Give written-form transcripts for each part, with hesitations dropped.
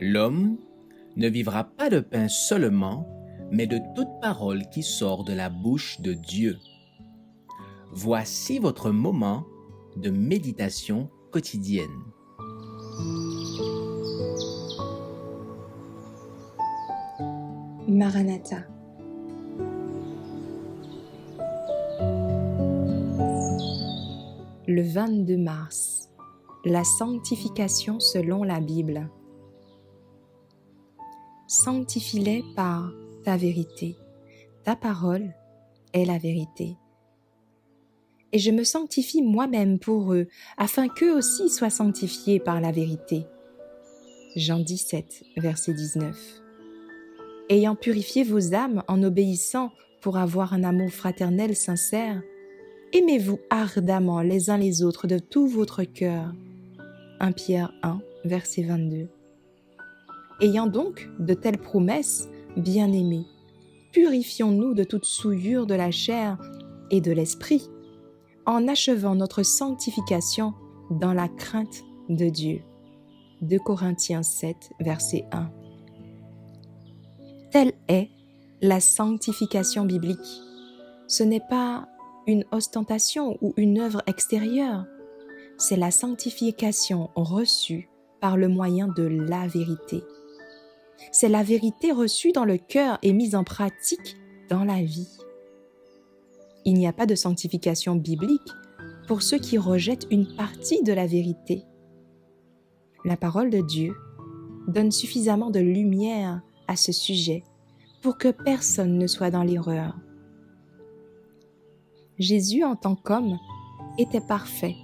L'homme ne vivra pas de pain seulement, mais de toute parole qui sort de la bouche de Dieu. Voici votre moment de méditation quotidienne. Maranatha. Le 22 mars, la sanctification selon la Bible. Sanctifie-les par ta vérité. Ta parole est la vérité. Et je me sanctifie moi-même pour eux, afin qu'eux aussi soient sanctifiés par la vérité. Jean 17, verset 19. Ayant purifié vos âmes en obéissant pour avoir un amour fraternel sincère, aimez-vous ardemment les uns les autres de tout votre cœur. 1 Pierre 1, verset 22. Ayant donc de telles promesses, bien-aimés, purifions-nous de toute souillure de la chair et de l'esprit, en achevant notre sanctification dans la crainte de Dieu. 2 Corinthiens 7, verset 1. Telle est la sanctification biblique. Ce n'est pas une ostentation ou une œuvre extérieure, c'est la sanctification reçue par le moyen de la vérité. C'est la vérité reçue dans le cœur et mise en pratique dans la vie. Il n'y a pas de sanctification biblique pour ceux qui rejettent une partie de la vérité. La parole de Dieu donne suffisamment de lumière à ce sujet pour que personne ne soit dans l'erreur. Jésus, en tant qu'homme, était parfait,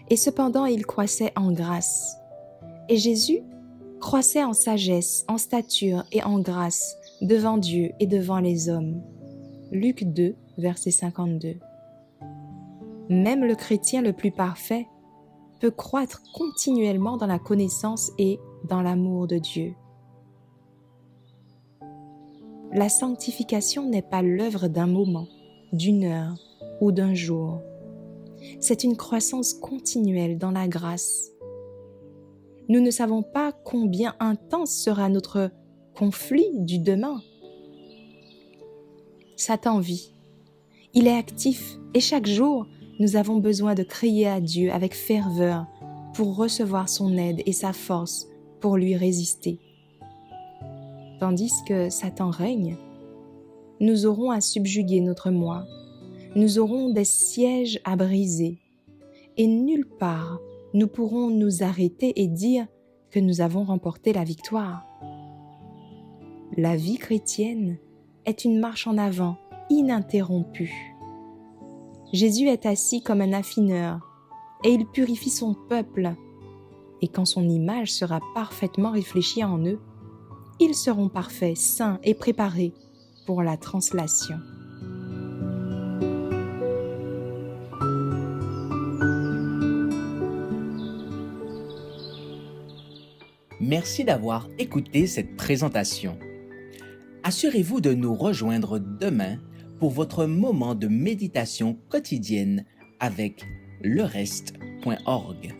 et cependant il croissait en grâce. Et Jésus croissait en sagesse, en stature et en grâce devant Dieu et devant les hommes. Luc 2, verset 52. Même le chrétien le plus parfait peut croître continuellement dans la connaissance et dans l'amour de Dieu. La sanctification n'est pas l'œuvre d'un moment, d'une heure ou d'un jour. C'est une croissance continuelle dans la grâce. Nous ne savons pas combien intense sera notre conflit du demain. Satan vit. Il est actif et chaque jour, nous avons besoin de crier à Dieu avec ferveur pour recevoir son aide et sa force pour lui résister. Tandis que Satan règne, nous aurons à subjuguer notre moi. Nous aurons des sièges à briser et nulle part nous pourrons nous arrêter et dire que nous avons remporté la victoire. La vie chrétienne est une marche en avant ininterrompue. Jésus est assis comme un affineur et il purifie son peuple. Et quand son image sera parfaitement réfléchie en eux, ils seront parfaits, saints et préparés pour la translation. Merci d'avoir écouté cette présentation. Assurez-vous de nous rejoindre demain pour votre moment de méditation quotidienne avec lereste.org.